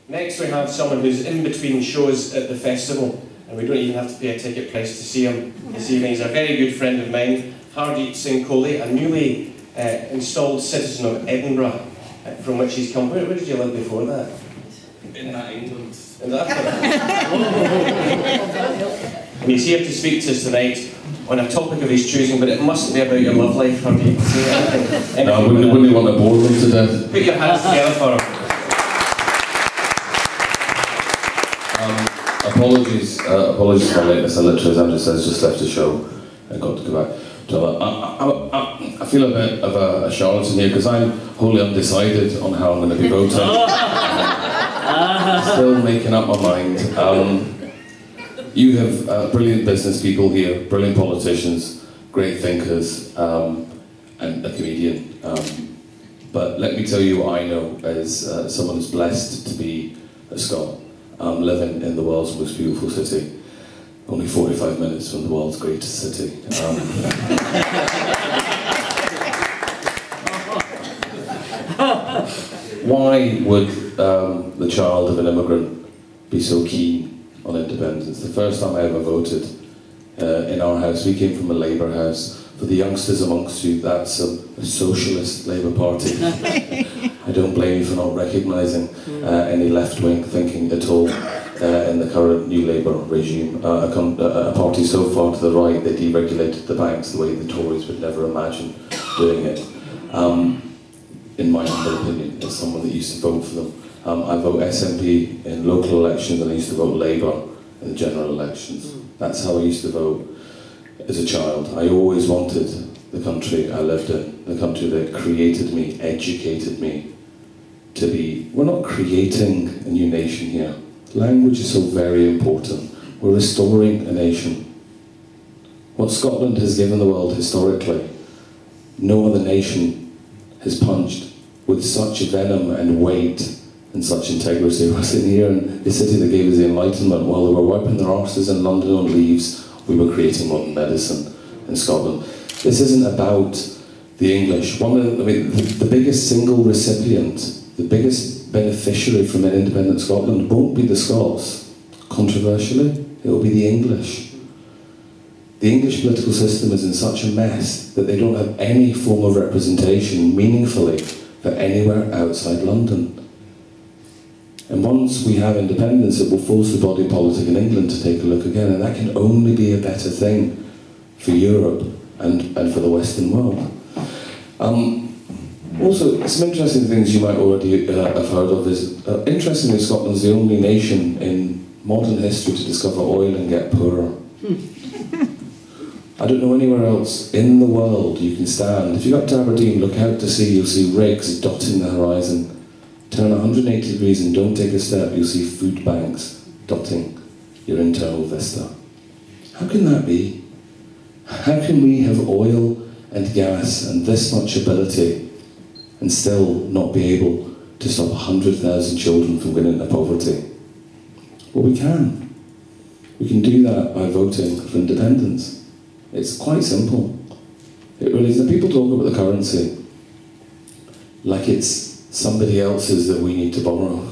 Next we have someone who's in between shows at the festival, and we don't even have to pay a ticket price to see him this evening. He's a very good friend of mine, Hardeep Singh Kohli, a newly installed citizen of Edinburgh, from which he's come. Where did you live before that? In England. In that And he's here to speak to us tonight on a topic of his choosing, but it mustn't be about your love life, Hardeep. No, I wouldn't want to bore them to death. Put your hands together for him. Apologies for my lateness. I literally, as Andrew says, just left the show. I got to go back. I feel a bit of a charlatan here because I'm wholly undecided on how I'm going to be voting. Still making up my mind. You have brilliant business people here, brilliant politicians, great thinkers, and a comedian. But let me tell you what I know as someone who's blessed to be a Scot, living in the world's most beautiful city. Only 45 minutes from the world's greatest city. Why would the child of an immigrant be so keen on independence? The first time I ever voted in our house, we came from a Labour house. For the youngsters amongst you, that's a socialist Labour Party. I don't blame you for not recognising any left-wing thinking at all in the current New Labour regime. A party so far to the right, they deregulated the banks the way the Tories would never imagine doing it. In my humble opinion, as someone that used to vote for them. I vote SNP in local elections and I used to vote Labour in the general elections. That's how I used to vote as a child. I always wanted the country I lived in, the country that created me, educated me, to be... We're not creating a new nation here. Language is so very important. We're restoring a nation. What Scotland has given the world historically, no other nation has punched with such venom and weight and such integrity. We're sitting here in the city that gave us the Enlightenment. While they were wiping their arses in London on leaves, we were creating modern medicine in Scotland. This isn't about the English. The biggest single recipient, the biggest beneficiary from an independent Scotland won't be the Scots. Controversially, it will be the English. The English political system is in such a mess that they don't have any form of representation meaningfully for anywhere outside London. And once we have independence, it will force the body politic in England to take a look again, and that can only be a better thing for Europe and for the Western world. Also, some interesting things you might already have heard of is, interestingly, Scotland's the only nation in modern history to discover oil and get poorer. I don't know anywhere else in the world you can stand. If you go up to Aberdeen, look out to sea, you'll see rigs dotting the horizon. Turn 180 degrees and don't take a step, you'll see food banks dotting your internal vista. How can that be? How can we have oil and gas and this much ability and still not be able to stop 100,000 children from going into poverty? Well, we can. We can do that by voting for independence. It's quite simple. It really is. The people talk about the currency like it's somebody else's that we need to borrow.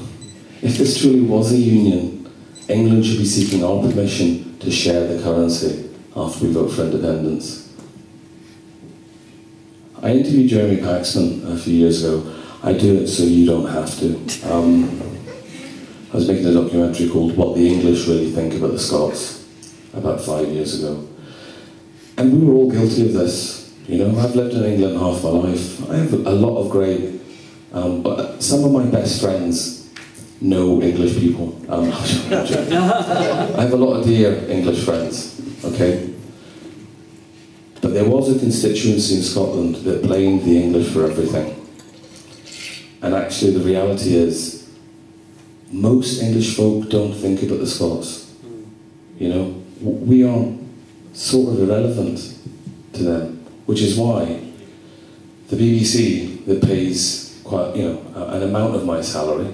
If this truly was a union, England should be seeking our permission to share the currency after we vote for independence. I interviewed Jeremy Paxman a few years ago. I do it so you don't have to. I was making a documentary called What the English Really Think About the Scots about 5 years ago. And we were all guilty of this. You know, I've lived in England half my life. I have a lot of great, but some of my best friends know English people. I have a lot of dear English friends, okay? But there was a constituency in Scotland that blamed the English for everything. And actually the reality is, most English folk don't think about the Scots. You know, we are sort of irrelevant to them, which is why the BBC, that pays quite, you know, an amount of my salary,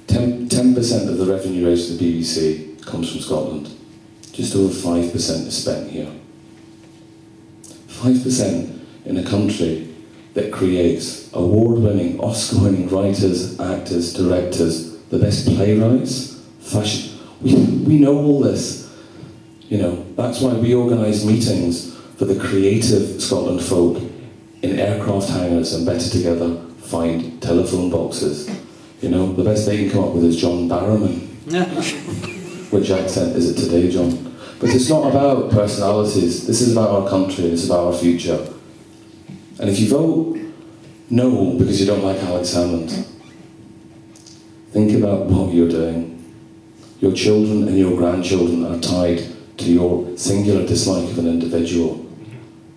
10% of the revenue raised to the BBC comes from Scotland. Just over 5% is spent here. 5% in a country that creates award-winning, Oscar-winning writers, actors, directors, the best playwrights, fashion. We know all this. You know, that's why we organise meetings for the creative Scotland folk in aircraft hangars and better together find telephone boxes. You know, the best they can come up with is John Barrowman. Which accent is it today, John? But it's not about personalities. This is about our country. It's about our future. And if you vote no because you don't like Alex Hammond, think about what you're doing. Your children and your grandchildren are tied to your singular dislike of an individual.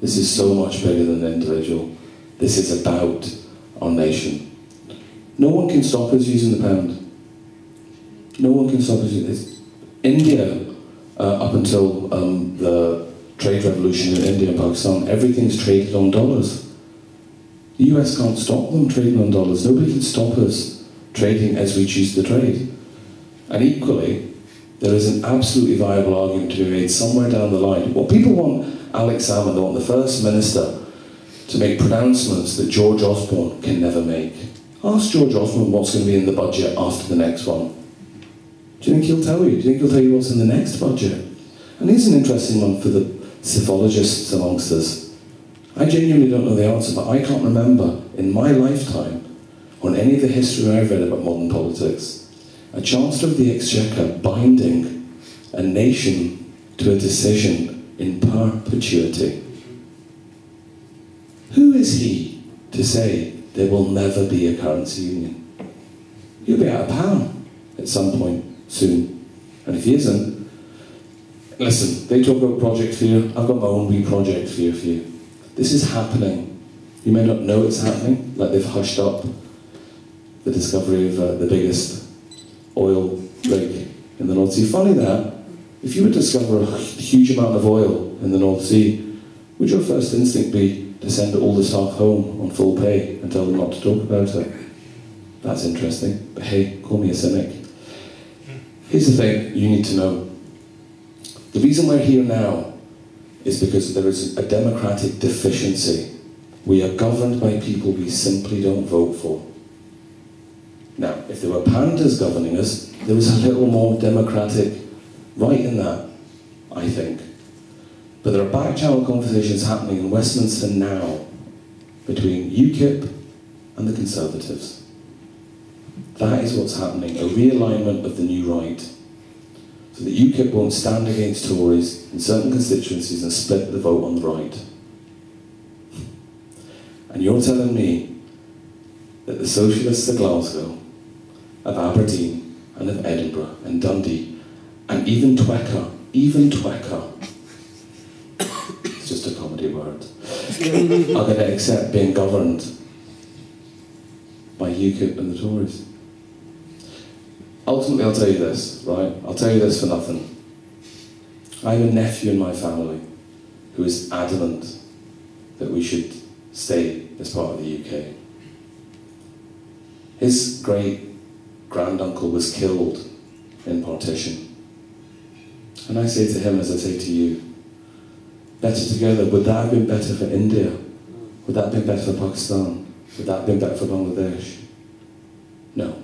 This is so much bigger than an individual. This is about our nation. No one can stop us using the pound. No one can stop us using this. India, up until the trade revolution in India and Pakistan, everything's traded on dollars. The US can't stop them trading on dollars. Nobody can stop us trading as we choose to trade. And equally, there is an absolutely viable argument to be made somewhere down the line. Well, people want Alex Salmond, they want the First Minister to make pronouncements that George Osborne can never make. Ask George Osborne what's going to be in the budget after the next one. Do you think he'll tell you? Do you think he'll tell you what's in the next budget? And here's an interesting one for the psephologists amongst us. I genuinely don't know the answer, but I can't remember in my lifetime, or in any of the history I've read about modern politics, a Chancellor of the Exchequer binding a nation to a decision in perpetuity. Who is he to say there will never be a currency union? He'll be out of power at some point soon. And if he isn't, listen, they talk about Project Fear. I've got my own wee Project Fear for you. This is happening. You may not know it's happening, like they've hushed up the discovery of the biggest oil rig in the North Sea. Funny that, if you would discover a huge amount of oil in the North Sea, would your first instinct be to send all the staff home on full pay and tell them not to talk about it? That's interesting, but hey, call me a cynic. Here's the thing you need to know. The reason we're here now is because there is a democratic deficiency. We are governed by people we simply don't vote for. Now, if there were pandas governing us, there was a little more democratic right in that, I think. But there are back-channel conversations happening in Westminster now between UKIP and the Conservatives. That is what's happening, a realignment of the new right. So that UKIP won't stand against Tories in certain constituencies and split the vote on the right. And you're telling me that the socialists of Glasgow, of Aberdeen, and of Edinburgh, and Dundee, and even Twecker, it's just a comedy word, are going to accept being governed by UKIP and the Tories? Ultimately, I'll tell you this, right? I'll tell you this for nothing. I have a nephew in my family who is adamant that we should stay as part of the UK. His great-granduncle was killed in partition. And I say to him, as I say to you, better together, would that have been better for India? Would that have been better for Pakistan? Would that have been better for Bangladesh? No.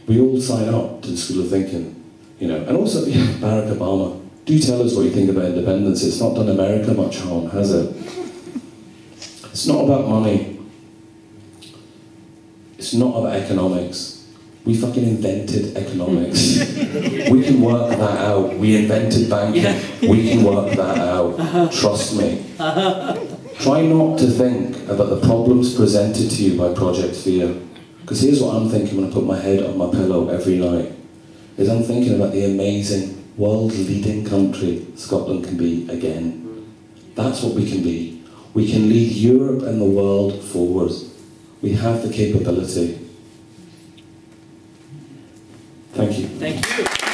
We all sign up to the school of thinking, you know, and also Barack Obama. Do tell us what you think about independence. It's not done America much harm, has it? It's not about money. It's not about economics. We fucking invented economics. We can work that out. We invented banking. Yeah. We can work that out. Trust me. Try not to think about the problems presented to you by Project Fear. Because here's what I'm thinking when I put my head on my pillow every night, is I'm thinking about the amazing, world-leading country Scotland can be again. That's what we can be. We can lead Europe and the world forward. We have the capability. Thank you. Thank you.